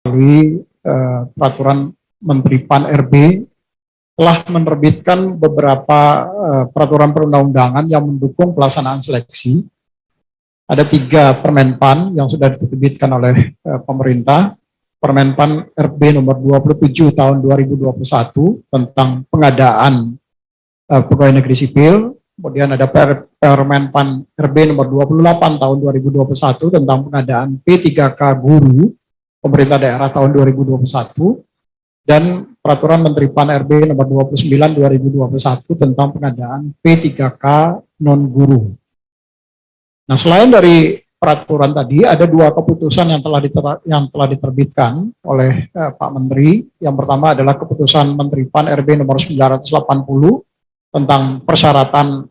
melalui peraturan Menteri Pan-RB telah menerbitkan beberapa peraturan perundang-undangan yang mendukung pelaksanaan seleksi. Ada 3 Permenpan yang sudah diterbitkan oleh pemerintah. Permenpan RB nomor 27 tahun 2021 tentang pengadaan pegawai negeri sipil. Kemudian ada Permenpan RB nomor 28 tahun 2021 tentang pengadaan P3K guru pemerintah daerah tahun 2021, dan peraturan Menteri Pan-RB nomor 29 2021 tentang pengadaan P3K non-guru. Nah, selain dari peraturan tadi, ada 2 keputusan yang telah diterbitkan oleh Pak Menteri. Yang pertama adalah keputusan Menteri Pan-RB nomor 980 tentang persyaratan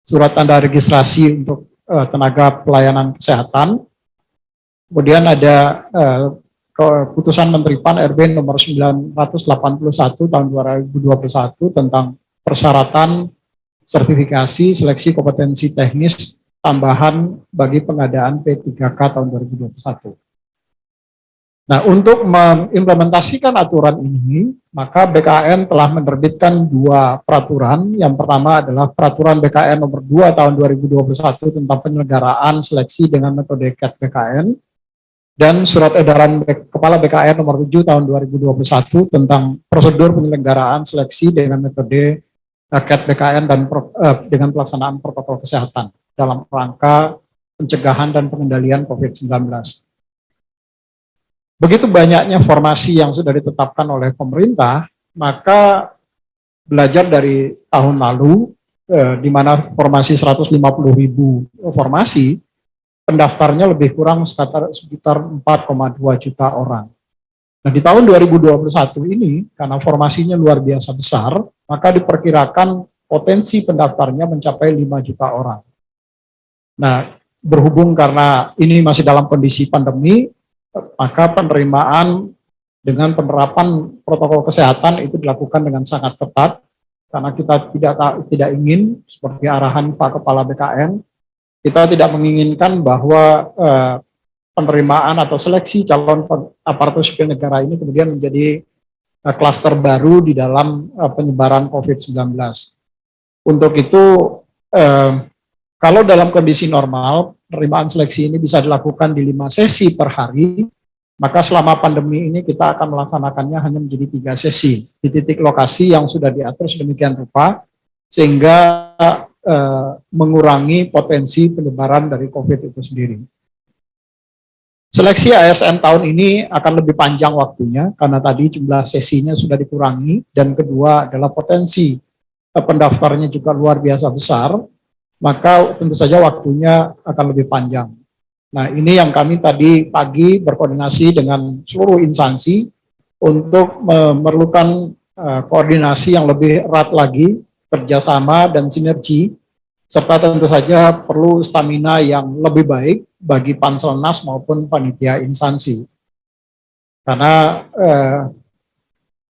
surat tanda registrasi untuk tenaga pelayanan kesehatan. Kemudian ada keputusan Menteri Pan-RB nomor 981 tahun 2021 tentang persyaratan sertifikasi seleksi kompetensi teknis tambahan bagi pengadaan P3K tahun 2021. Nah, untuk mengimplementasikan aturan ini, maka BKN telah menerbitkan 2 peraturan. Yang pertama adalah peraturan BKN nomor 2 tahun 2021 tentang penyelenggaraan seleksi dengan metode CAT BKN, dan surat edaran Kepala BKN nomor 7 tahun 2021 tentang prosedur penyelenggaraan seleksi dengan metode CAT BKN dan dengan pelaksanaan protokol kesehatan dalam rangka pencegahan dan pengendalian COVID-19. Begitu banyaknya formasi yang sudah ditetapkan oleh pemerintah, maka belajar dari tahun lalu, di mana formasi 150.000 formasi, pendaftarnya lebih kurang sekitar 4,2 juta orang. Nah, di tahun 2021 ini, karena formasinya luar biasa besar, maka diperkirakan potensi pendaftarnya mencapai 5 juta orang. Nah, berhubung karena ini masih dalam kondisi pandemi, maka penerimaan dengan penerapan protokol kesehatan itu dilakukan dengan sangat ketat, karena kita tidak ingin, seperti arahan Pak Kepala BKN, kita tidak menginginkan bahwa penerimaan atau seleksi calon aparatur sipil negara ini kemudian menjadi klaster baru di dalam penyebaran COVID-19. Untuk itu, kalau dalam kondisi normal, penerimaan seleksi ini bisa dilakukan di 5 sesi per hari, maka selama pandemi ini kita akan melaksanakannya hanya menjadi 3 sesi di titik lokasi yang sudah diatur sedemikian rupa, sehingga mengurangi potensi penyebaran dari COVID itu sendiri. Seleksi ASN tahun ini akan lebih panjang waktunya, karena tadi jumlah sesinya sudah dikurangi, dan kedua adalah potensi pendaftarnya juga luar biasa besar, maka tentu saja waktunya akan lebih panjang. Nah, ini yang kami tadi pagi berkoordinasi dengan seluruh instansi untuk memerlukan koordinasi yang lebih erat lagi, kerjasama dan sinergi, serta tentu saja perlu stamina yang lebih baik bagi Panselnas maupun panitia instansi. Karena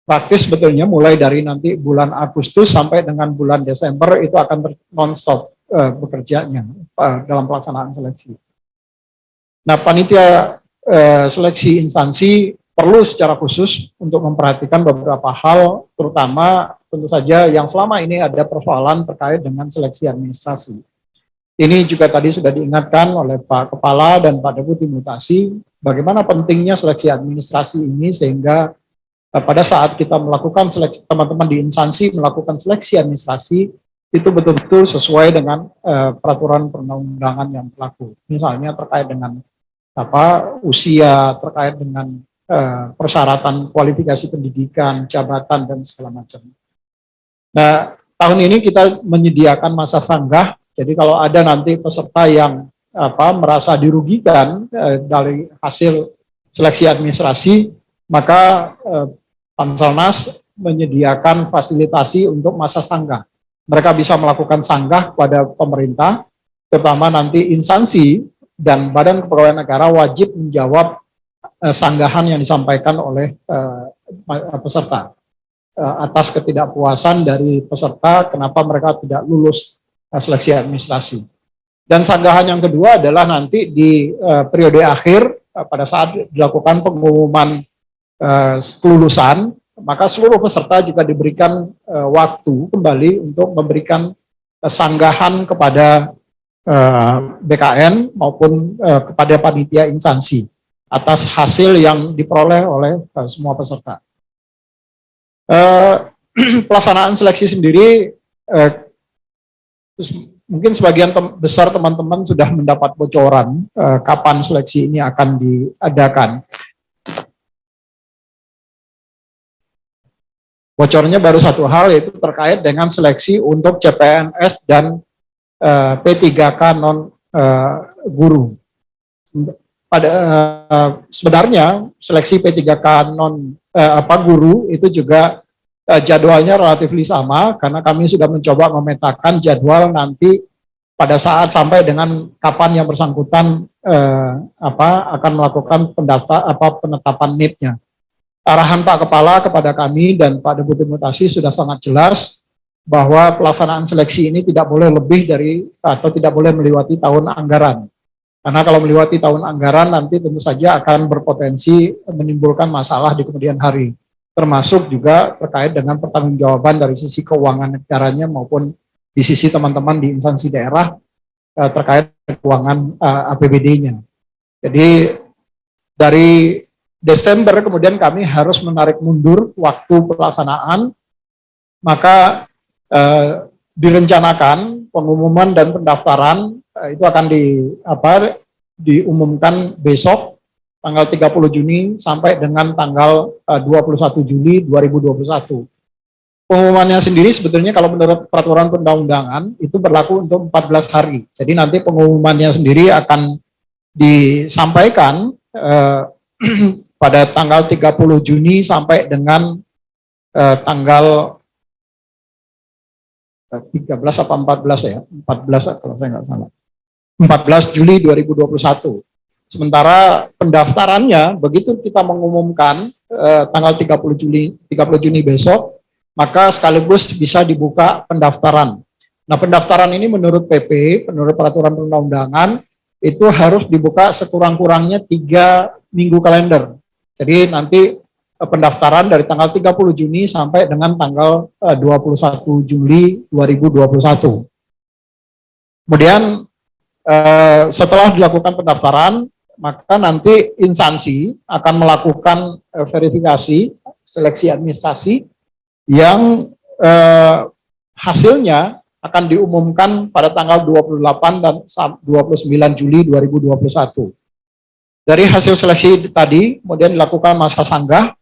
praktis sebetulnya mulai dari nanti bulan Agustus sampai dengan bulan Desember itu akan non-stop bekerjanya dalam pelaksanaan seleksi. Nah, panitia seleksi instansi perlu secara khusus untuk memperhatikan beberapa hal, terutama tentu saja yang selama ini ada persoalan terkait dengan seleksi administrasi. Ini juga tadi sudah diingatkan oleh Pak Kepala dan Pak Deputi Mutasi, bagaimana pentingnya seleksi administrasi ini, sehingga pada saat kita melakukan seleksi, teman-teman di instansi melakukan seleksi administrasi, itu betul-betul sesuai dengan peraturan perundang-undangan yang berlaku. Misalnya terkait dengan usia, terkait dengan persyaratan kualifikasi pendidikan, jabatan, dan segala macam. Nah, tahun ini kita menyediakan masa sanggah, jadi kalau ada nanti peserta yang merasa dirugikan dari hasil seleksi administrasi, maka Panselnas menyediakan fasilitasi untuk masa sanggah. Mereka bisa melakukan sanggah kepada pemerintah, terutama nanti instansi dan Badan Kepegawaian Negara wajib menjawab sanggahan yang disampaikan oleh peserta atas ketidakpuasan dari peserta kenapa mereka tidak lulus seleksi administrasi. Dan sanggahan yang kedua adalah nanti di periode akhir pada saat dilakukan pengumuman kelulusan, maka seluruh peserta juga diberikan waktu kembali untuk memberikan sanggahan kepada BKN maupun kepada panitia instansi atas hasil yang diperoleh oleh semua peserta. Pelaksanaan seleksi sendiri, mungkin sebagian besar teman-teman sudah mendapat bocoran kapan seleksi ini akan diadakan. Bocornya baru satu hal, yaitu terkait dengan seleksi untuk CPNS dan P3K non guru. Sebenarnya seleksi P3K non guru itu juga jadwalnya relatif sama, karena kami sudah mencoba memetakan jadwal nanti pada saat sampai dengan kapan yang bersangkutan akan melakukan penetapan NIP-nya. Arahan Pak Kepala kepada kami dan Pak Deputi Mutasi sudah sangat jelas bahwa pelaksanaan seleksi ini tidak boleh lebih dari atau tidak boleh melewati tahun anggaran. Karena kalau melewati tahun anggaran nanti tentu saja akan berpotensi menimbulkan masalah di kemudian hari. Termasuk juga terkait dengan pertanggungjawaban dari sisi keuangan negaranya maupun di sisi teman-teman di instansi daerah terkait keuangan APBD-nya. Jadi dari Desember kemudian kami harus menarik mundur waktu pelaksanaan, maka direncanakan pengumuman dan pendaftaran itu akan diumumkan besok tanggal 30 Juni sampai dengan tanggal 21 Juli 2021. Pengumumannya sendiri sebetulnya kalau menurut peraturan perundang-undangan itu berlaku untuk 14 hari. Jadi nanti pengumumannya sendiri akan disampaikan pada tanggal 30 Juni sampai dengan tanggal 13 apa 14 ya? 14 kalau saya nggak salah. 14 Juli 2021. Sementara pendaftarannya begitu kita mengumumkan tanggal 30 Juni besok, maka sekaligus bisa dibuka pendaftaran. Nah, pendaftaran ini menurut PP, menurut peraturan perundang-undangan itu harus dibuka sekurang-kurangnya 3 minggu kalender. Jadi nanti pendaftaran dari tanggal 30 Juni sampai dengan tanggal 21 Juli 2021. Kemudian setelah dilakukan pendaftaran, maka nanti instansi akan melakukan verifikasi seleksi administrasi yang hasilnya akan diumumkan pada tanggal 28 dan 29 Juli 2021. Dari hasil seleksi tadi, kemudian dilakukan masa sanggah.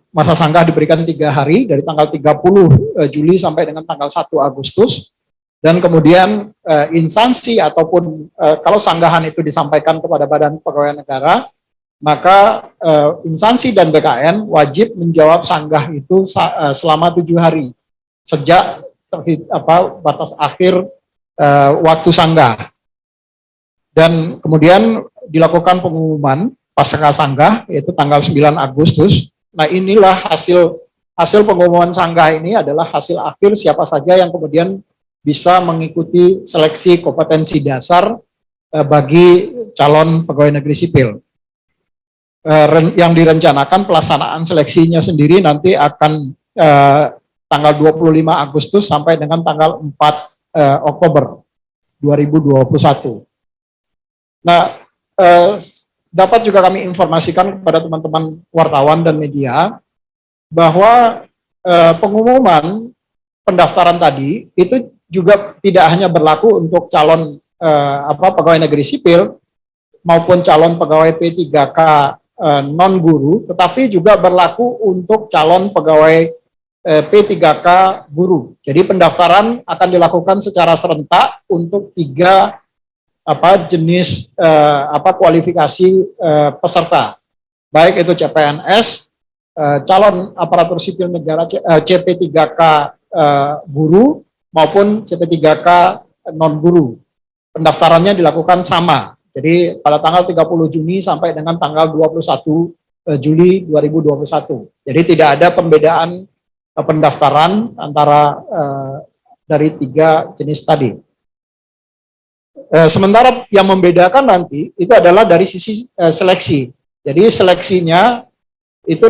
Masa sanggah diberikan 3 hari, dari tanggal 30 Juli sampai dengan tanggal 1 Agustus. Dan kemudian instansi ataupun kalau sanggahan itu disampaikan kepada Badan Pegawai Negara, maka instansi dan BKN wajib menjawab sanggah itu selama 7 hari. Sejak batas akhir waktu sanggah. Dan kemudian dilakukan pengumuman pasca sanggah yaitu tanggal 9 Agustus. Nah, inilah hasil pengumuman sanggah ini adalah hasil akhir siapa saja yang kemudian bisa mengikuti seleksi kompetensi dasar bagi calon pegawai negeri sipil. Yang direncanakan pelaksanaan seleksinya sendiri nanti akan tanggal 25 Agustus sampai dengan tanggal 4 Oktober 2021. Nah, dapat juga kami informasikan kepada teman-teman wartawan dan media bahwa pengumuman pendaftaran tadi itu juga tidak hanya berlaku untuk calon pegawai negeri sipil maupun calon pegawai P3K non guru, tetapi juga berlaku untuk calon pegawai P3K guru. Jadi pendaftaran akan dilakukan secara serentak untuk 3 jenis kualifikasi peserta, baik itu CPNS, calon aparatur sipil negara CP3K guru maupun CP3K non guru. Pendaftarannya dilakukan sama. Jadi pada tanggal 30 Juni sampai dengan tanggal 21 Juli 2021. Jadi tidak ada pembedaan pendaftaran antara dari 3 jenis tadi. Sementara yang membedakan nanti itu adalah dari sisi seleksi. Jadi seleksinya Itu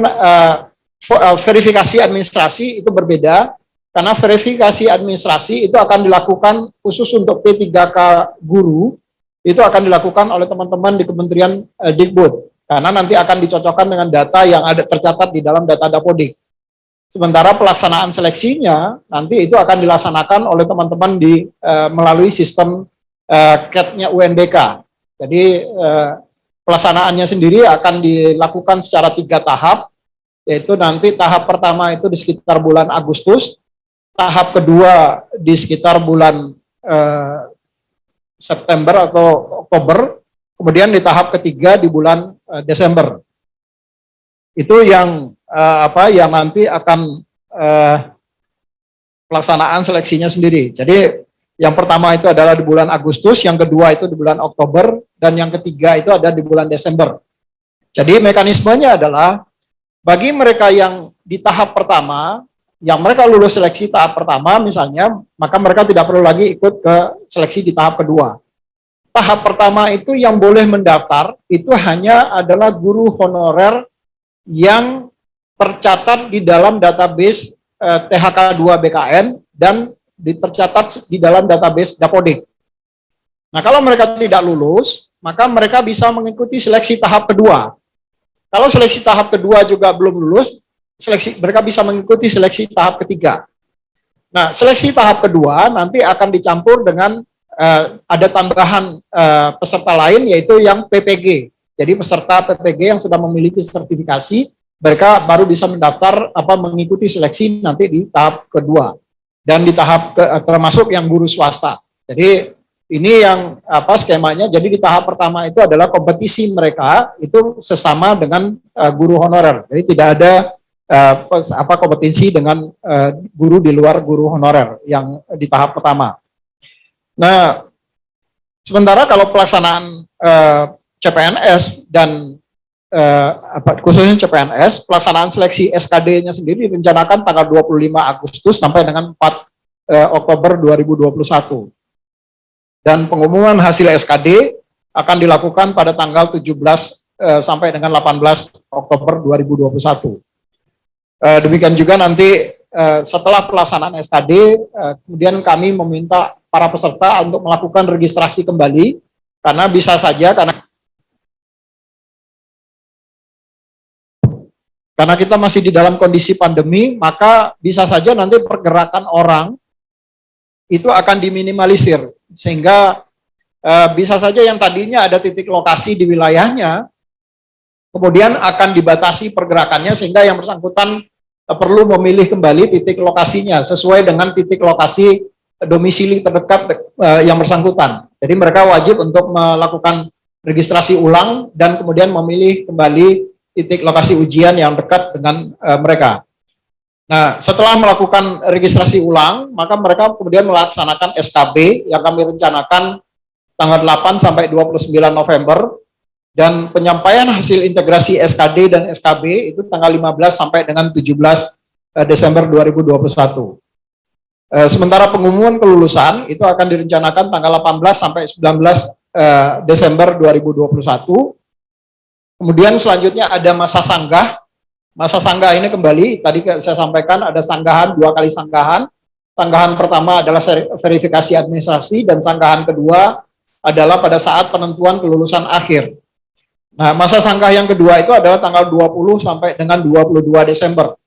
verifikasi administrasi itu berbeda, karena verifikasi administrasi itu akan dilakukan khusus untuk P3K guru, itu akan dilakukan oleh teman-teman di Kementerian Dikbud, karena nanti akan dicocokkan dengan data yang ada tercatat di dalam data Dapodik. Sementara pelaksanaan seleksinya nanti itu akan dilaksanakan oleh teman-teman di melalui sistem CAT-nya UNBK. Jadi pelaksanaannya sendiri akan dilakukan secara 3 tahap, yaitu nanti tahap pertama itu di sekitar bulan Agustus, tahap kedua di sekitar bulan September atau Oktober, kemudian di tahap ketiga di bulan Desember. Itu yang yang nanti akan pelaksanaan seleksinya sendiri. Jadi yang pertama itu adalah di bulan Agustus, yang kedua itu di bulan Oktober, dan yang ketiga itu ada di bulan Desember. Jadi mekanismenya adalah bagi mereka yang di tahap pertama, yang mereka lulus seleksi tahap pertama misalnya, maka mereka tidak perlu lagi ikut ke seleksi di tahap kedua. Tahap pertama itu yang boleh mendaftar itu hanya adalah guru honorer yang tercatat di dalam database THK2 BKN dan tercatat di dalam database Dapodik. Nah, kalau mereka tidak lulus, maka mereka bisa mengikuti seleksi tahap kedua. Kalau seleksi tahap kedua juga belum lulus, mereka bisa mengikuti seleksi tahap ketiga. Nah, seleksi tahap kedua nanti akan dicampur dengan ada tambahan peserta lain, yaitu yang PPG. Jadi peserta PPG yang sudah memiliki sertifikasi, mereka baru bisa mendaftar mengikuti seleksi nanti di tahap kedua dan di tahap termasuk yang guru swasta. Jadi ini yang skemanya. Jadi di tahap pertama itu adalah kompetisi mereka itu sesama dengan guru honorer. Jadi tidak ada kompetisi dengan guru di luar guru honorer yang di tahap pertama. Nah, sementara kalau pelaksanaan CPNS dan khususnya CPNS, pelaksanaan seleksi SKD-nya sendiri direncanakan tanggal 25 Agustus sampai dengan 4 Oktober 2021. Dan pengumuman hasil SKD akan dilakukan pada tanggal 17 sampai dengan 18 Oktober 2021. Demikian juga nanti setelah pelaksanaan SKD, kemudian kami meminta para peserta untuk melakukan registrasi kembali, karena bisa saja karena kita masih di dalam kondisi pandemi, maka bisa saja nanti pergerakan orang itu akan diminimalisir, sehingga bisa saja yang tadinya ada titik lokasi di wilayahnya, kemudian akan dibatasi pergerakannya, sehingga yang bersangkutan perlu memilih kembali titik lokasinya sesuai dengan titik lokasi domisili terdekat yang bersangkutan. Jadi mereka wajib untuk melakukan registrasi ulang dan kemudian memilih kembali titik lokasi ujian yang dekat dengan mereka. Nah, setelah melakukan registrasi ulang, maka mereka kemudian melaksanakan SKB yang kami rencanakan tanggal 8 sampai 29 November, dan penyampaian hasil integrasi SKD dan SKB itu tanggal 15 sampai dengan 17 Desember 2021. Sementara pengumuman kelulusan itu akan direncanakan tanggal 18 sampai 19 Desember 2021. Kemudian selanjutnya ada masa sanggah. Masa sanggah ini kembali, tadi saya sampaikan ada sanggahan, 2 kali sanggahan. Sanggahan pertama adalah verifikasi administrasi, dan sanggahan kedua adalah pada saat penentuan kelulusan akhir. Nah, masa sanggah yang kedua itu adalah tanggal 20 sampai dengan 22 Desember.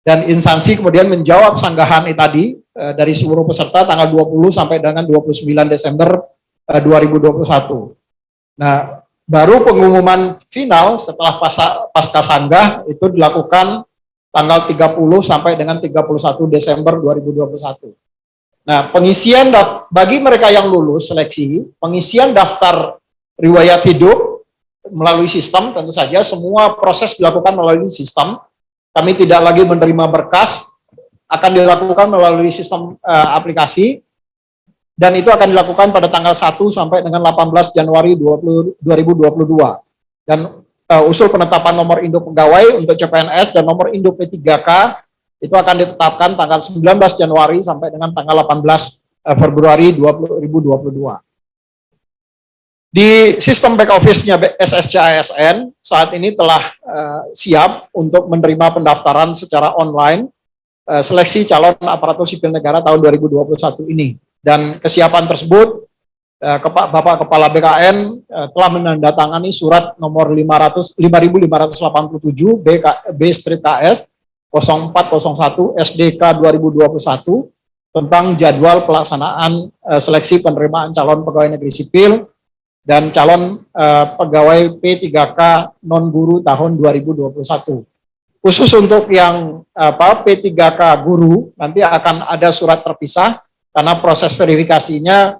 Dan instansi kemudian menjawab sanggahan tadi dari seluruh peserta tanggal 20 sampai dengan 29 Desember 2021. Nah, baru pengumuman final setelah pasca sanggah itu dilakukan tanggal 30 sampai dengan 31 Desember 2021. Nah, pengisian bagi mereka yang lulus seleksi, pengisian daftar riwayat hidup melalui sistem, tentu saja semua proses dilakukan melalui sistem. Kami tidak lagi menerima berkas, akan dilakukan melalui sistem aplikasi. Dan itu akan dilakukan pada tanggal 1 sampai dengan 18 Januari 2022. Dan usul penetapan nomor induk pegawai untuk CPNS dan nomor induk P3K itu akan ditetapkan tanggal 19 Januari sampai dengan tanggal 18 Februari 2022. Di sistem back office-nya SSCASN saat ini telah siap untuk menerima pendaftaran secara online seleksi calon aparatur sipil negara tahun 2021 ini. Dan kesiapan tersebut Bapak Kepala BKN telah menandatangani surat nomor 5587 B/KS 0401 SDK 2021 tentang jadwal pelaksanaan seleksi penerimaan calon pegawai negeri sipil dan calon pegawai P3K non guru tahun 2021. Khusus untuk yang P3K guru nanti akan ada surat terpisah karena proses verifikasinya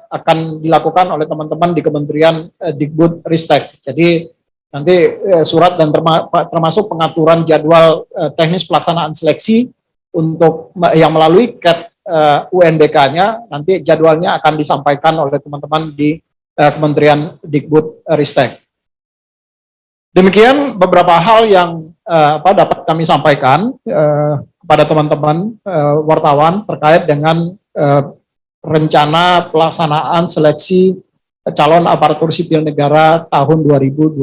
akan dilakukan oleh teman-teman di Kementerian Dikbud Ristek. Jadi nanti surat dan termasuk pengaturan jadwal teknis pelaksanaan seleksi untuk yang melalui CAT UNBK-nya, nanti jadwalnya akan disampaikan oleh teman-teman di Kementerian Dikbud Ristek. Demikian beberapa hal yang dapat kami sampaikan kepada teman-teman wartawan terkait dengan rencana pelaksanaan seleksi calon aparatur sipil negara tahun 2021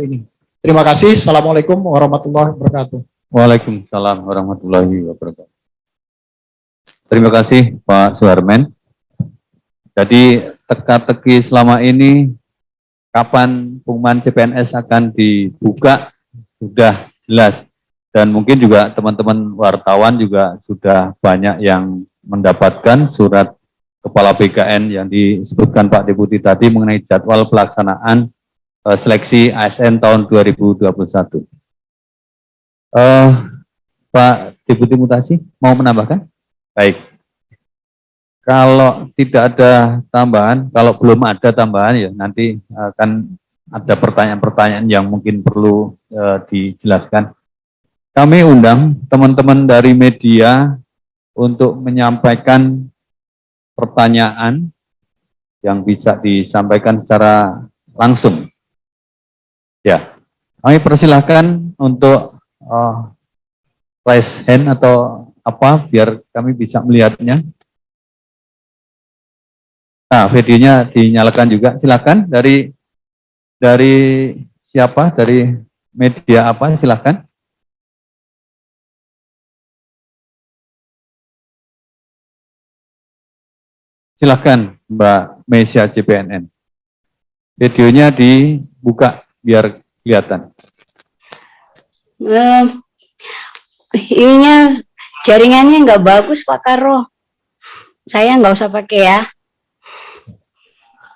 ini. Terima kasih. Assalamualaikum warahmatullahi wabarakatuh. Waalaikumsalam warahmatullahi wabarakatuh. Terima kasih Pak Suharmen. Jadi teka-teki selama ini kapan pengumuman CPNS akan dibuka sudah jelas, dan mungkin juga teman-teman wartawan juga sudah banyak yang mendapatkan surat Kepala BKN yang disebutkan Pak Deputi tadi mengenai jadwal pelaksanaan seleksi ASN tahun 2021. Pak Deputi Mutasi mau menambahkan? Baik. Kalau tidak ada tambahan, kalau belum ada tambahan ya nanti akan ada pertanyaan-pertanyaan yang mungkin perlu dijelaskan. Kami undang teman-teman dari media untuk menyampaikan pertanyaan yang bisa disampaikan secara langsung. Ya, kami persilahkan untuk raise hand atau apa biar kami bisa melihatnya. Nah, videonya dinyalakan juga. Silakan dari siapa? Dari media apa? Silakan. Silakan Mbak Mesia CPNN. Videonya dibuka biar kelihatan. Ininya jaringannya nggak bagus Pak Karo. Saya nggak usah pakai ya.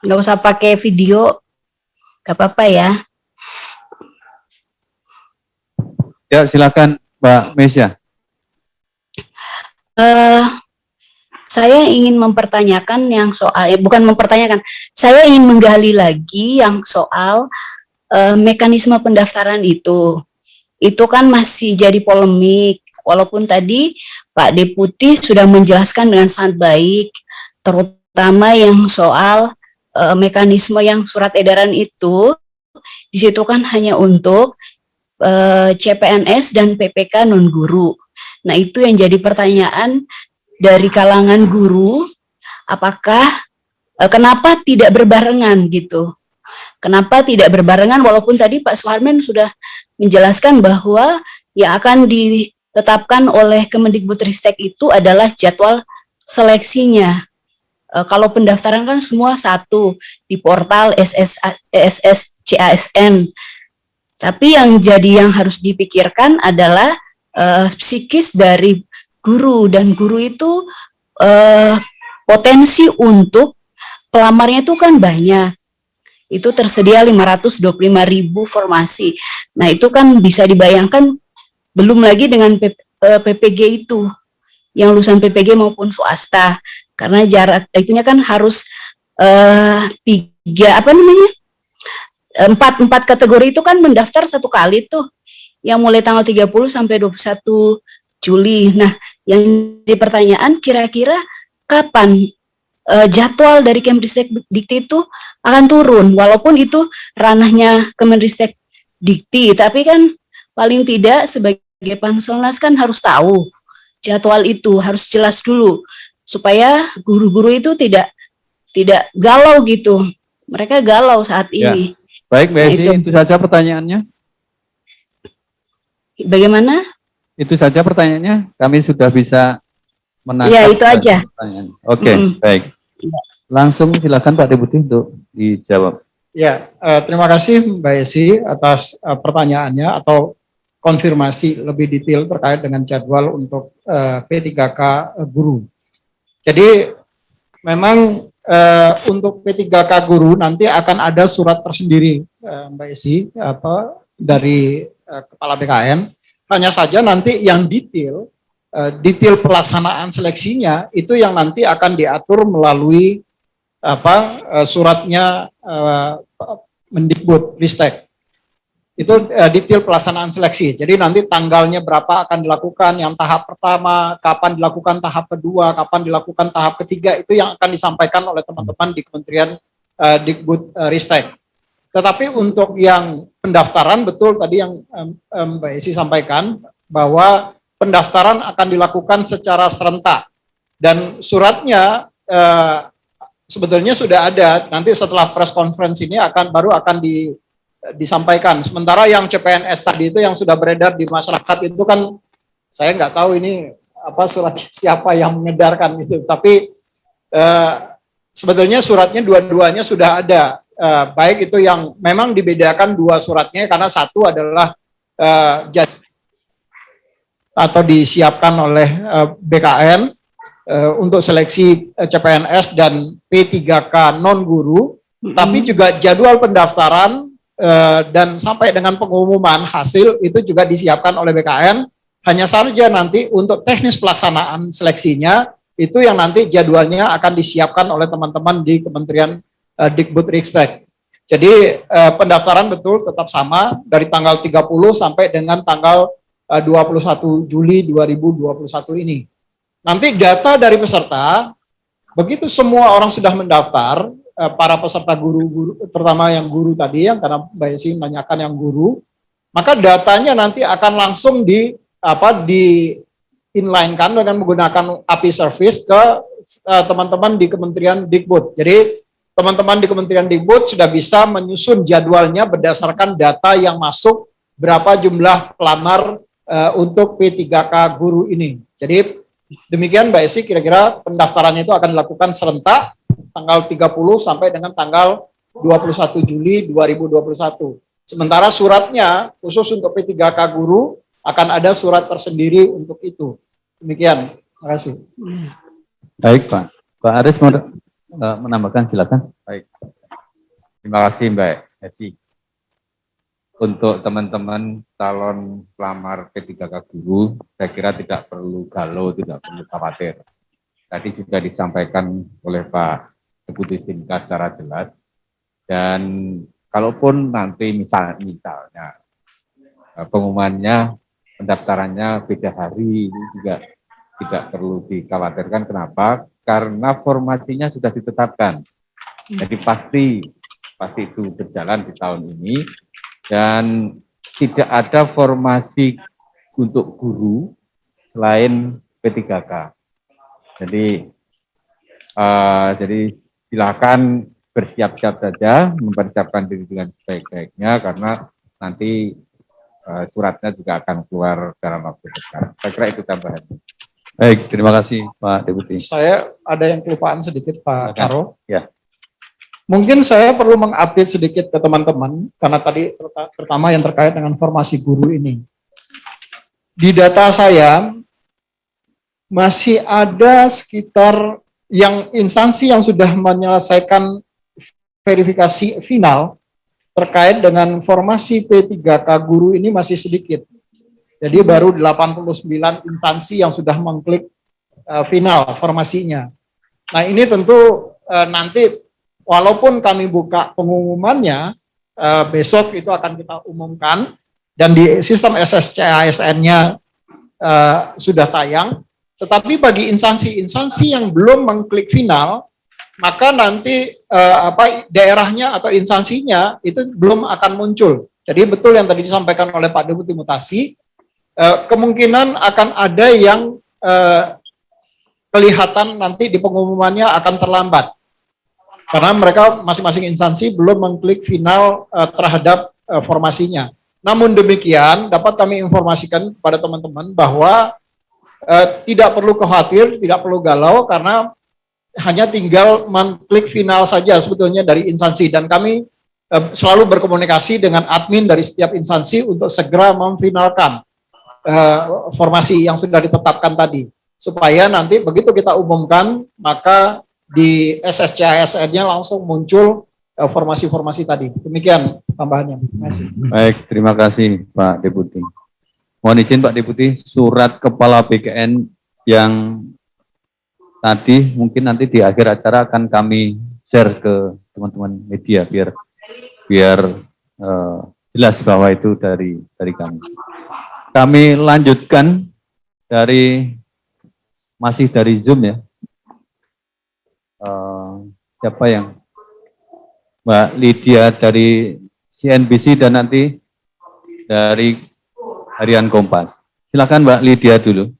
Nggak usah pakai video. Nggak apa-apa ya. Ya silakan Mbak Mesia. Saya ingin mempertanyakan yang soal, bukan mempertanyakan, saya ingin menggali lagi yang soal mekanisme pendaftaran itu. Itu kan masih jadi polemik, walaupun tadi Pak Deputi sudah menjelaskan dengan sangat baik, terutama yang soal mekanisme yang surat edaran itu, di situ kan hanya untuk CPNS dan PPK non-guru. Nah itu yang jadi pertanyaan dari kalangan guru, apakah kenapa tidak berbarengan gitu? Kenapa tidak berbarengan walaupun tadi Pak Suharmen sudah menjelaskan bahwa yang akan ditetapkan oleh Kemendikbudristek itu adalah jadwal seleksinya. Kalau pendaftaran kan semua satu di portal SSCASN. Tapi yang harus dipikirkan adalah psikis dari guru, dan guru itu potensi untuk pelamarnya itu kan banyak. Itu tersedia 525.000 formasi. Nah itu kan bisa dibayangkan, belum lagi dengan PPG itu, yang lulusan PPG maupun swasta, karena jarak itunya kan harus empat kategori itu kan mendaftar satu kali tuh, yang mulai tanggal 30 sampai 21 Juli. Nah yang di pertanyaan kira-kira kapan jadwal dari Kemristek Dikti itu akan turun, walaupun itu ranahnya Kemendristek Dikti, tapi kan paling tidak sebagai Panselnas kan harus tahu jadwal itu, harus jelas dulu supaya guru-guru itu tidak galau gitu. Mereka galau saat Ya. ini. Baik, Mbak Nah, Esi, itu. itu saja pertanyaannya. Bagaimana? Itu saja pertanyaannya. Kami sudah bisa menangkap. Ya, itu aja. Pertanyaan. Oke, Mm-mm. baik. Langsung silakan Pak Deputi untuk dijawab. Ya, terima kasih Mbak Esi atas pertanyaannya atau konfirmasi lebih detail terkait dengan jadwal untuk P3K guru. Jadi memang untuk P3K guru nanti akan ada surat tersendiri Mbak Esi dari Kepala BKN. Hanya saja nanti yang detail pelaksanaan seleksinya itu yang nanti akan diatur melalui suratnya Mendikbud Ristek. Itu detail pelaksanaan seleksi. Jadi nanti tanggalnya berapa akan dilakukan, yang tahap pertama, kapan dilakukan tahap kedua, kapan dilakukan tahap ketiga, itu yang akan disampaikan oleh teman-teman di Kementerian Dikbud Ristek. Tetapi untuk yang pendaftaran, betul tadi yang Mbak Esi sampaikan, bahwa pendaftaran akan dilakukan secara serentak. Dan suratnya sebetulnya sudah ada, nanti setelah press conference ini baru akan disampaikan. Sementara yang CPNS tadi itu yang sudah beredar di masyarakat itu kan saya nggak tahu ini surat siapa yang mengedarkan itu. Tapi sebetulnya suratnya dua-duanya sudah ada. Baik itu yang memang dibedakan dua suratnya karena satu adalah atau disiapkan oleh BKN untuk seleksi CPNS dan P3K non-guru, tapi juga jadwal pendaftaran dan sampai dengan pengumuman hasil itu juga disiapkan oleh BKN. Hanya saja nanti untuk teknis pelaksanaan seleksinya itu yang nanti jadwalnya akan disiapkan oleh teman-teman di Kementerian Dikbud Ristek. Jadi pendaftaran betul tetap sama dari tanggal 30 sampai dengan tanggal 21 Juli 2021 ini. Nanti data dari peserta, begitu semua orang sudah mendaftar, para peserta guru-guru, terutama yang guru tadi, yang karena Mbak Esi menanyakan yang guru, maka datanya nanti akan langsung di inline-kan dengan menggunakan API service ke teman-teman di Kementerian Dikbud. Jadi teman-teman di Kementerian Dikbud sudah bisa menyusun jadwalnya berdasarkan data yang masuk, berapa jumlah pelamar untuk P3K guru ini. Jadi demikian Mbak Esi, kira-kira pendaftarannya itu akan dilakukan serentak tanggal 30 sampai dengan tanggal 21 Juli 2021. Sementara suratnya khusus untuk P3K guru akan ada surat tersendiri untuk itu. Demikian. Terima kasih. Baik Pak. Pak Aris mau menambahkan, silakan. Baik. Terima kasih Mbak Esi. Untuk teman-teman calon pelamar P3K guru, saya kira tidak perlu galau, tidak perlu khawatir. Tadi sudah disampaikan oleh Pak Deputi Singkat secara jelas. Dan kalaupun nanti misalnya pengumumannya, pendaftarannya beda hari, ini juga tidak perlu dikhawatirkan. Kenapa? Karena formasinya sudah ditetapkan. Jadi pasti itu berjalan di tahun ini. Dan tidak ada formasi untuk guru selain P3K. Jadi silakan bersiap-siap saja, mempersiapkan diri dengan sebaik-baiknya karena nanti suratnya juga akan keluar dalam waktu dekat. Saya kira itu tambahan. Baik, terima kasih Pak Deputi. Saya ada yang kelupaan sedikit Pak Karo. Ya. Mungkin saya perlu mengupdate sedikit ke teman-teman, karena tadi pertama yang terkait dengan formasi guru ini. Di data saya, masih ada sekitar yang instansi yang sudah menyelesaikan verifikasi final terkait dengan formasi P3K guru ini masih sedikit. Jadi baru 89 instansi yang sudah mengklik final formasinya. Nah ini tentu nanti walaupun kami buka pengumumannya, besok itu akan kita umumkan, dan di sistem SSCASN-nya sudah tayang, tetapi bagi instansi-instansi yang belum mengklik final, maka nanti daerahnya atau instansinya itu belum akan muncul. Jadi betul yang tadi disampaikan oleh Pak Deputi Mutasi, kemungkinan akan ada yang kelihatan nanti di pengumumannya akan terlambat. karena mereka masing-masing instansi belum mengklik final terhadap formasinya. Namun demikian dapat kami informasikan kepada teman-teman bahwa tidak perlu khawatir, tidak perlu galau karena hanya tinggal mengklik final saja sebetulnya dari instansi, dan kami selalu berkomunikasi dengan admin dari setiap instansi untuk segera memfinalkan formasi yang sudah ditetapkan tadi, supaya nanti begitu kita umumkan maka di SSCASN-nya langsung muncul formasi-formasi tadi. Demikian tambahannya. Terima kasih. Baik, terima kasih Pak Deputi. Mohon izin Pak Deputi, surat Kepala BKN yang tadi mungkin nanti di akhir acara akan kami share ke teman-teman media biar jelas bahwa itu dari kami. Kami lanjutkan masih dari Zoom ya. Siapa yang Mbak Lydia dari CNBC dan nanti dari Harian Kompas. Silakan Mbak Lydia dulu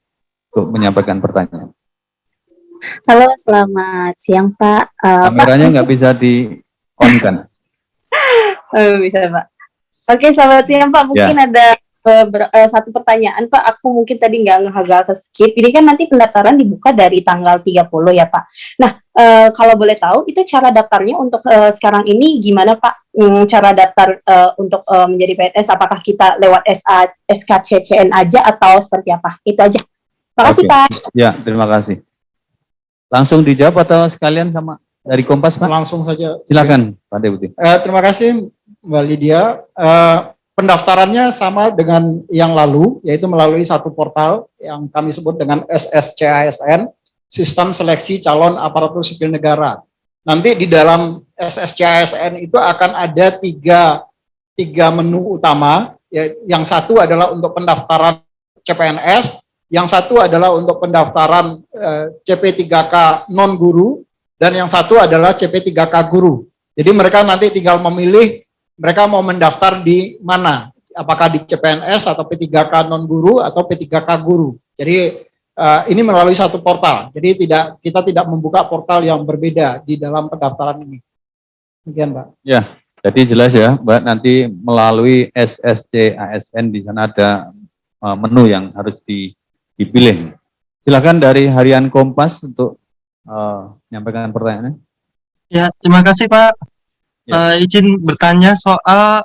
untuk menyampaikan pertanyaan. Halo, selamat siang Pak. Kameranya nggak bisa di-on kan? Bisa Pak. Oke, selamat siang Pak. Mungkin ada satu pertanyaan Pak. Aku mungkin tadi nggak agak ke skip. Ini kan nanti pendaftaran dibuka dari tanggal 30 ya Pak. Nah, kalau boleh tahu itu cara daftarnya untuk sekarang ini gimana Pak? Cara daftar untuk menjadi PNS, apakah kita lewat SKCCN aja atau seperti apa? Itu aja. Terima kasih Pak. Ya, terima kasih. Langsung dijawab atau sekalian sama dari Kompas Pak? Langsung saja. Silakan Pak Deputi. Terima kasih Mbak Lydia. Pendaftarannya sama dengan yang lalu, yaitu melalui satu portal yang kami sebut dengan SSCASN, Sistem Seleksi Calon Aparatur Sipil Negara. Nanti di dalam SSCASN itu akan ada tiga menu utama. Yang satu adalah untuk pendaftaran CPNS, yang satu adalah untuk pendaftaran CP3K non-guru, dan yang satu adalah CP3K guru. Jadi mereka nanti tinggal memilih mereka mau mendaftar di mana, apakah di CPNS atau P3K non-guru atau P3K guru. Jadi ini melalui satu portal, jadi kita tidak membuka portal yang berbeda di dalam pendaftaran ini. Demikian Mbak. Ya, jadi jelas ya Mbak, nanti melalui SSCASN di sana ada menu yang harus dipilih. Silakan dari Harian Kompas untuk menyampaikan pertanyaannya. Ya, terima kasih Pak. Izin bertanya soal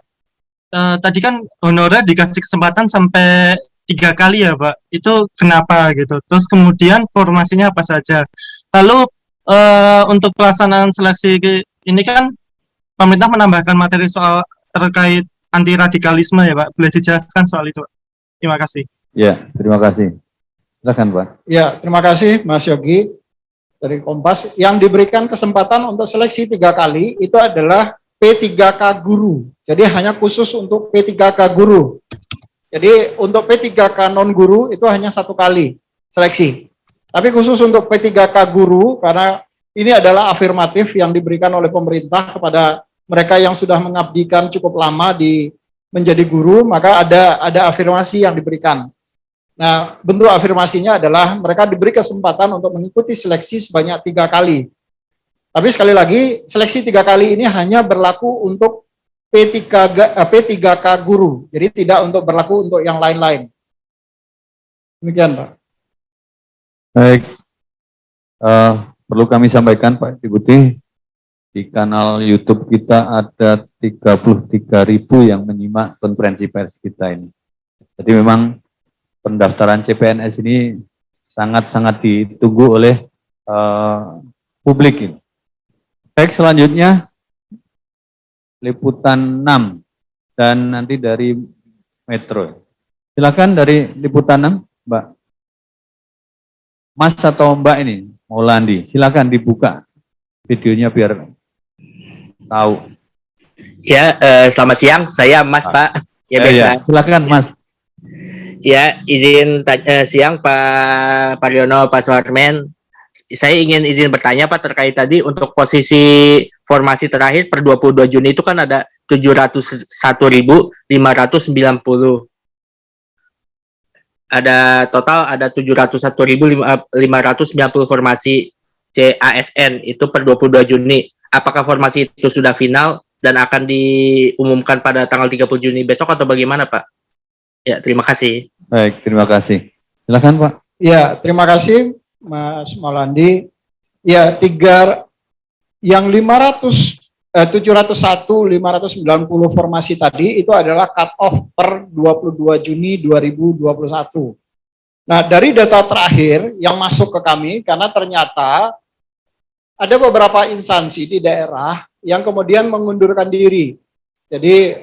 tadi kan honorer dikasih kesempatan sampai 3 kali ya Pak. Itu kenapa gitu? Terus kemudian formasinya apa saja? Lalu untuk pelaksanaan seleksi ini kan pemerintah menambahkan materi soal terkait anti radikalisme ya Pak. Boleh dijelaskan soal itu? Terima kasih. Ya, terima kasih. Silakan Pak. Ya, terima kasih Mas Yogi dari Kompas. Yang diberikan kesempatan untuk seleksi 3 kali itu adalah P3K guru. Jadi hanya khusus untuk P3K guru. Jadi untuk P3K non guru itu hanya 1 kali seleksi. Tapi khusus untuk P3K guru, karena ini adalah afirmatif yang diberikan oleh pemerintah kepada mereka yang sudah mengabdikan cukup lama menjadi guru, maka ada afirmasi yang diberikan. Nah, bentuk afirmasinya adalah mereka diberi kesempatan untuk mengikuti seleksi sebanyak 3 kali. Tapi sekali lagi, seleksi 3 kali ini hanya berlaku untuk P3K guru, jadi tidak untuk berlaku untuk yang lain-lain. Demikian Pak. Baik, perlu kami sampaikan Pak Deputi, di kanal YouTube kita ada 33.000 yang menyimak konferensi pers kita ini. Jadi memang pendaftaran CPNS ini sangat-sangat ditunggu oleh publik ini. Baik, selanjutnya liputan 6 dan nanti dari Metro. Silakan dari liputan 6, Mbak. Mas atau Mbak ini, Maulandi, silakan dibuka videonya biar tahu. Ya, selamat siang. Saya Mas Pak. Ya, biasa. Ya, silakan Mas. Ya, izin siang Pak Pariono, Pak Suharmen. Saya ingin izin bertanya Pak terkait tadi untuk posisi formasi terakhir per 22 Juni itu kan ada 701.590. Ada total ada 701.590 formasi CASN itu per 22 Juni. apakah formasi itu sudah final dan akan diumumkan pada tanggal 30 Juni besok atau bagaimana, Pak? Ya, terima kasih. Baik, terima kasih. Silakan Pak. Ya, terima kasih Mas Maulandi. Ya, yang 701, 590 formasi tadi itu adalah cut off per 22 Juni 2021. Nah, dari data terakhir yang masuk ke kami, karena ternyata ada beberapa instansi di daerah yang kemudian mengundurkan diri. Jadi,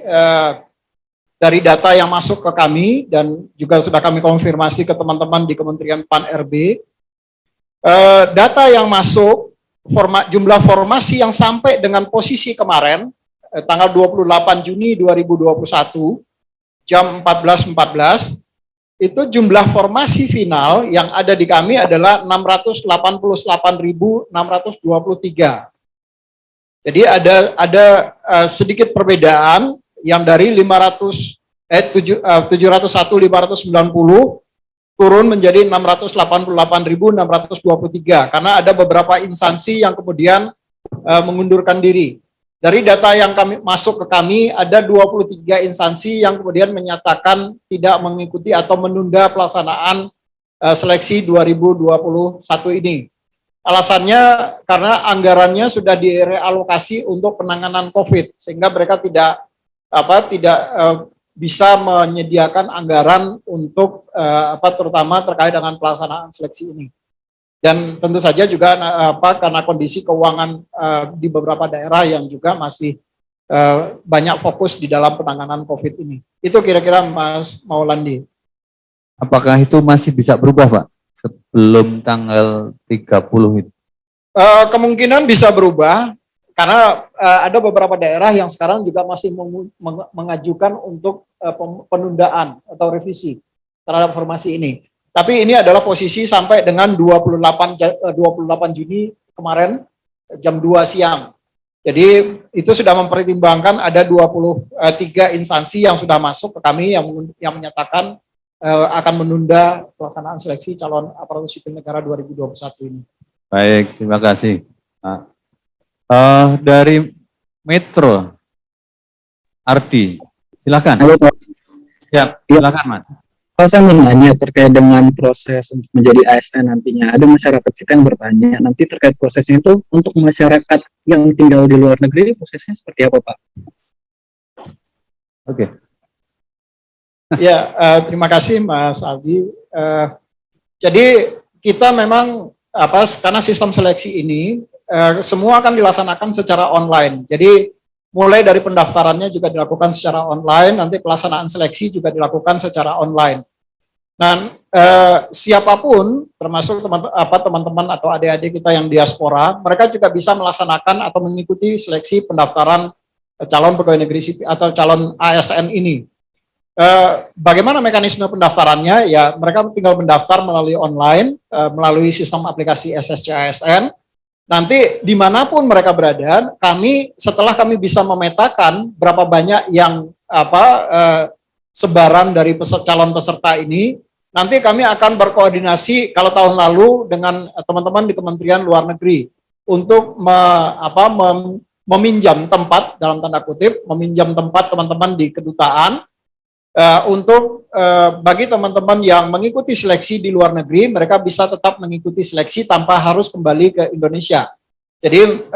dari data yang masuk ke kami dan juga sudah kami konfirmasi ke teman-teman di Kementerian PAN-RB, data yang masuk, jumlah formasi yang sampai dengan posisi kemarin, tanggal 28 Juni 2021, jam 14.14, itu jumlah formasi final yang ada di kami adalah 688.623. Jadi ada sedikit perbedaan yang dari 701.590 turun menjadi 688.623 karena ada beberapa instansi yang kemudian mengundurkan diri. Dari data yang kami masuk ke kami ada 23 instansi yang kemudian menyatakan tidak mengikuti atau menunda pelaksanaan seleksi 2021 ini. Alasannya karena anggarannya sudah direalokasi untuk penanganan COVID sehingga mereka tidak bisa menyediakan anggaran untuk terutama terkait dengan pelaksanaan seleksi ini. Dan tentu saja juga karena kondisi keuangan di beberapa daerah yang juga masih banyak fokus di dalam penanganan COVID ini. Itu kira-kira Mas Maulandi. Apakah itu masih bisa berubah Pak sebelum tanggal 30 itu? Kemungkinan bisa berubah. Karena ada beberapa daerah yang sekarang juga masih mengajukan untuk penundaan atau revisi terhadap formasi ini. Tapi ini adalah posisi sampai dengan 28 Juni kemarin jam 2 siang. Jadi itu sudah mempertimbangkan ada 23 instansi yang sudah masuk ke kami yang menyatakan akan menunda pelaksanaan seleksi calon aparatur sipil negara 2021 ini. Baik, terima kasih. Nah, dari Metro, Ardi, silakan. Halo Pak. Ya, silakan Mas. Pak, saya mau nanya terkait dengan proses untuk menjadi ASN nantinya. Ada masyarakat kita yang bertanya, nanti terkait prosesnya itu untuk masyarakat yang tinggal di luar negeri, prosesnya seperti apa Pak? Oke. Ya, terima kasih Mas Aldi. Jadi kita memang karena sistem seleksi ini semua akan dilaksanakan secara online. Jadi mulai dari pendaftarannya juga dilakukan secara online, nanti pelaksanaan seleksi juga dilakukan secara online. Dan siapapun, termasuk teman-teman atau adik-adik kita yang diaspora, mereka juga bisa melaksanakan atau mengikuti seleksi pendaftaran calon pegawai negeri sipil atau calon ASN ini. Bagaimana mekanisme pendaftarannya? Ya, mereka tinggal mendaftar melalui online, melalui sistem aplikasi SSC ASN. Nanti dimanapun mereka berada, setelah kami bisa memetakan berapa banyak yang sebaran dari calon peserta ini, nanti kami akan berkoordinasi kalau tahun lalu dengan teman-teman di Kementerian Luar Negeri untuk meminjam tempat dalam tanda kutip, meminjam tempat teman-teman di kedutaan untuk bagi teman-teman yang mengikuti seleksi di luar negeri, mereka bisa tetap mengikuti seleksi tanpa harus kembali ke Indonesia. Jadi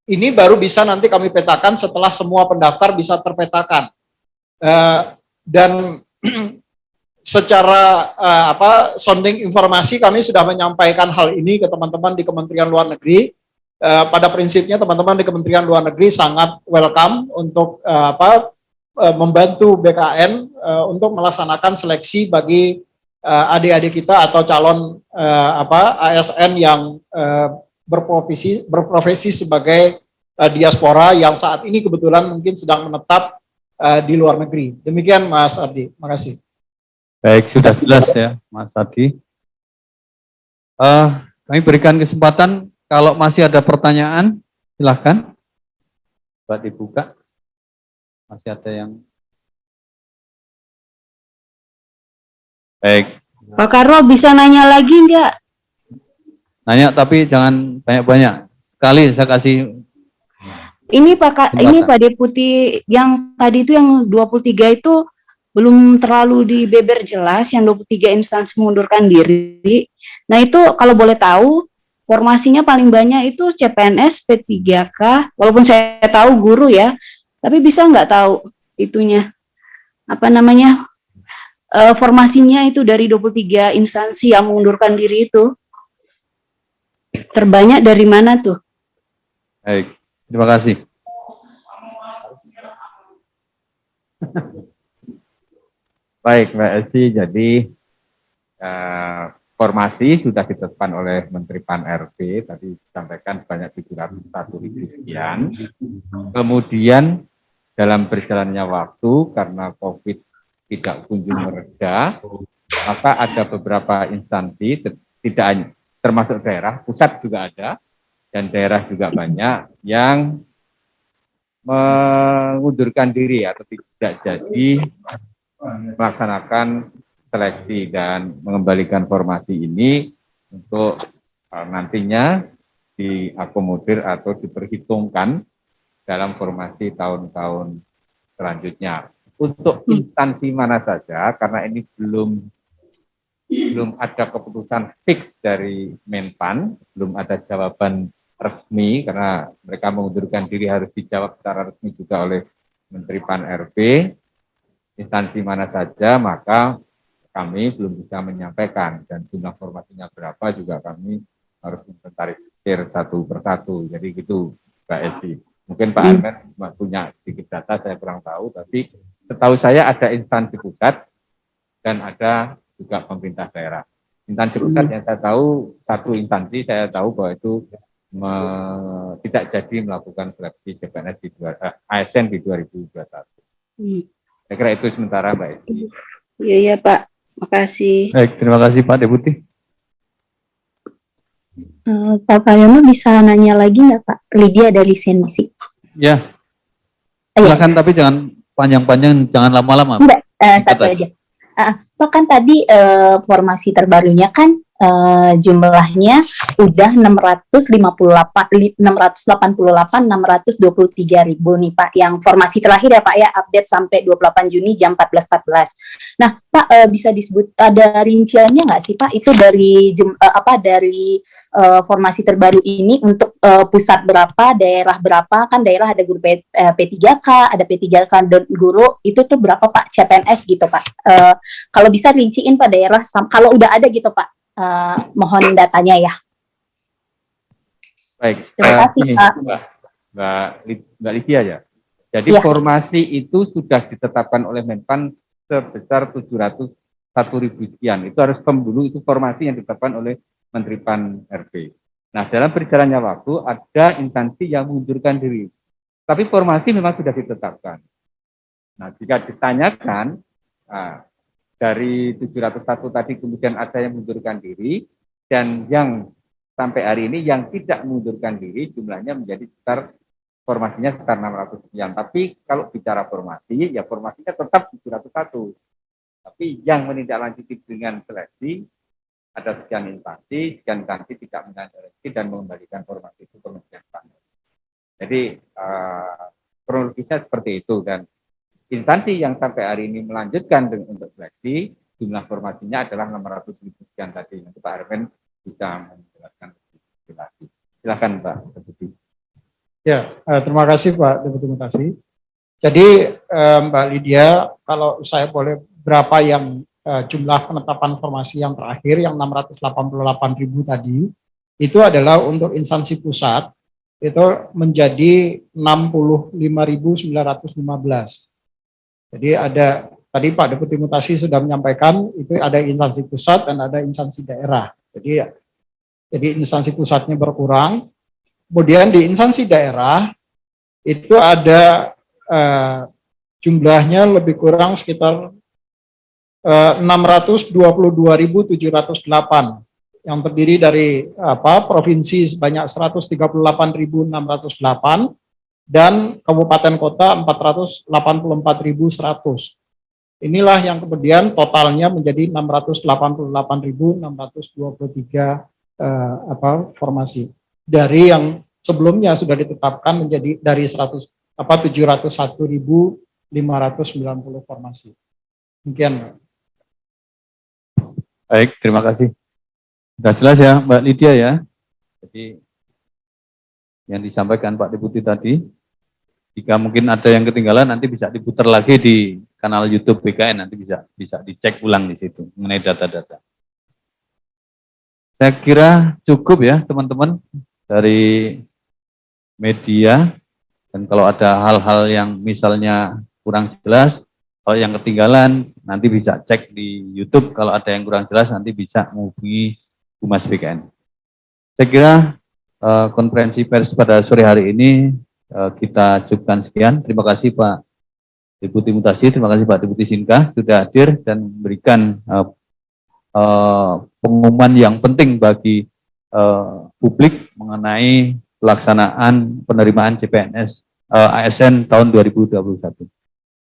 ini baru bisa nanti kami petakan setelah semua pendaftar bisa terpetakan. Dan secara sounding informasi kami sudah menyampaikan hal ini ke teman-teman di Kementerian Luar Negeri. Pada prinsipnya teman-teman di Kementerian Luar Negeri sangat welcome untuk membantu BKN untuk melaksanakan seleksi bagi adik-adik kita atau calon ASN yang berprofesi sebagai diaspora yang saat ini kebetulan mungkin sedang menetap di luar negeri. Demikian Mas Ardi, makasih. Baik, sudah jelas ya Mas Ardi. Kami berikan kesempatan kalau masih ada pertanyaan, silahkan. Buat dibuka. Masih ada yang baik. Pak Karno bisa nanya lagi enggak? Nanya tapi jangan banyak-banyak. Sekali saya kasih Ini Pak Deputi yang tadi itu yang 23 itu belum terlalu dibeber jelas, yang 23 instansi mengundurkan diri. Nah itu kalau boleh tahu formasinya paling banyak itu CPNS, P3K, walaupun saya tahu guru ya, tapi bisa nggak tahu itunya, apa namanya, formasinya itu dari 23 instansi yang mengundurkan diri itu, terbanyak dari mana tuh? Baik, terima kasih. Baik, Mbak Elsi, jadi formasi sudah ditetapkan oleh Menteri Pan-RB, tadi disampaikan banyak 701.000 sekian. Kemudian dalam berjalannya waktu, karena COVID tidak kunjung mereda, maka ada beberapa instansi, tidak hanya termasuk daerah, pusat juga ada, dan daerah juga banyak, yang mengundurkan diri atau tidak jadi melaksanakan seleksi dan mengembalikan formasi ini untuk nantinya diakomodir atau diperhitungkan dalam formasi tahun-tahun selanjutnya. Untuk instansi mana saja, karena ini belum ada keputusan fix dari Menpan, belum ada jawaban resmi, karena mereka mengundurkan diri harus dijawab secara resmi juga oleh Menteri Pan-RB, instansi mana saja, maka kami belum bisa menyampaikan, dan jumlah formasinya berapa juga kami harus inventarisir satu persatu. Jadi gitu, Mbak Esi. Mungkin Pak Armen punya sedikit data, saya kurang tahu, tapi setahu saya ada instansi pusat dan ada juga pemerintah daerah. Instansi pusat yang saya tahu, satu instansi saya tahu bahwa itu tidak jadi melakukan seleksi CPNS di ASN di 2021. Saya kira itu sementara, Mbak Esi. Iya Pak. Makasih. Baik, terima kasih Pak Deputi. Pak Pariono bisa nanya lagi nggak Pak? Lydia dari Sensi. Ya, silakan, tapi jangan panjang-panjang, jangan lama-lama. Enggak, satu aja. Pak kan tadi formasi terbarunya kan jumlahnya udah 688 623.000 nih Pak, yang formasi terakhir ya Pak ya, update sampai 28 Juni jam 14.14. Nah Pak, bisa disebut ada rinciannya nggak sih Pak, itu dari dari formasi terbaru ini untuk pusat berapa, daerah berapa, kan daerah ada guru P3K, ada P3K dan guru, itu tuh berapa Pak CPNS gitu Pak, kalau bisa rinciin Pak daerah, kalau udah ada gitu Pak. Mohon datanya ya. Baik, terima kasih ini, Pak. Mbak Lydia ya. Jadi ya. Formasi itu sudah ditetapkan oleh Menpan sebesar 701.000 sekian. Itu harus dulu, itu formasi yang ditetapkan oleh Menteri Pan-RB. Nah, dalam berjalannya waktu ada instansi yang mengundurkan diri. Tapi formasi memang sudah ditetapkan. Nah, jika ditanyakan, dari 701 tadi kemudian ada yang mengundurkan diri, dan yang sampai hari ini yang tidak mengundurkan diri jumlahnya menjadi sekitar formasinya sekitar 600 sekian. Tapi kalau bicara formasi, ya formasinya tetap 701. Tapi yang menindaklanjuti dengan seleksi ada sekian instansi tidak menindaklanjuti dan mengembalikan formasi itu kemudian panas. Jadi kronologisnya seperti itu, dan instansi yang sampai hari ini melanjutkan untuk seleksi, jumlah formasinya adalah 600.000 sekian tadi. Nanti Pak Armen bisa menjelaskan lebih lagi. Silakan Pak Deputi. Ya, terima kasih Pak Deputi Mutasi. Jadi Mbak Lydia, kalau saya boleh, berapa yang jumlah penetapan formasi yang terakhir yang 688.000 tadi, itu adalah untuk instansi pusat, itu menjadi 65.915. Jadi ada, tadi Pak Deputi Mutasi sudah menyampaikan, itu ada instansi pusat dan ada instansi daerah. Jadi instansi pusatnya berkurang, kemudian di instansi daerah itu ada jumlahnya lebih kurang sekitar 622.708, yang terdiri dari provinsi sebanyak 138.608 dan kabupaten kota 484.100. Inilah yang kemudian totalnya menjadi 688.623 formasi. Dari yang sebelumnya sudah ditetapkan menjadi dari 701.590 formasi. Demikian, Pak. Baik, terima kasih. Sudah jelas ya Mbak Lydia ya. Jadi yang disampaikan Pak Deputi tadi, jika mungkin ada yang ketinggalan nanti bisa diputar lagi di kanal YouTube BKN, nanti bisa dicek ulang di situ mengenai data-data. Saya kira cukup ya teman-teman dari media, dan kalau ada hal-hal yang misalnya kurang jelas, kalau yang ketinggalan nanti bisa cek di YouTube, kalau ada yang kurang jelas nanti bisa menghubungi Humas BKN. Saya kira konferensi pers pada sore hari ini kita cukupkan sekian. Terima kasih Pak Deputi Mutasi, terima kasih Pak Deputi Sinka sudah hadir dan memberikan pengumuman yang penting bagi publik mengenai pelaksanaan penerimaan CPNS ASN tahun 2021.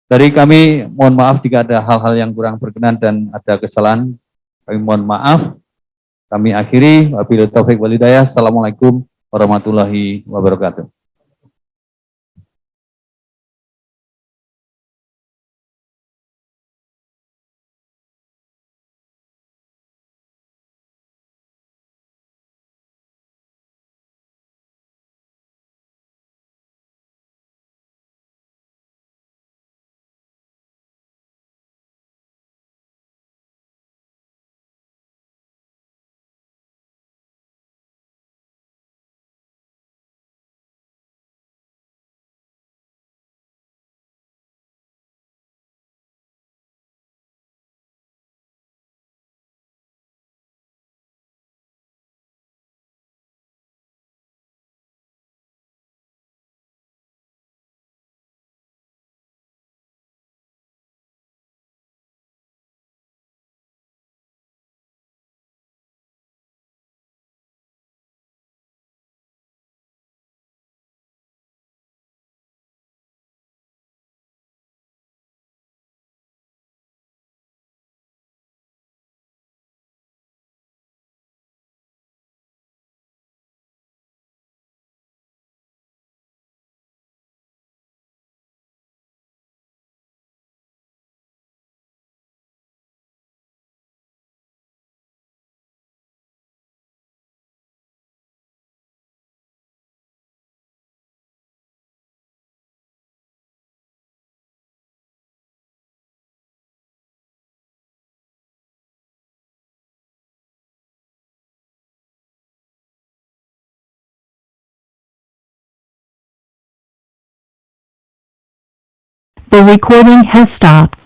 Dari kami mohon maaf jika ada hal-hal yang kurang berkenan dan ada kesalahan, kami mohon maaf. Kami akhiri, wabillahi taufiq wal hidayah. Assalamualaikum warahmatullahi wabarakatuh. The recording has stopped.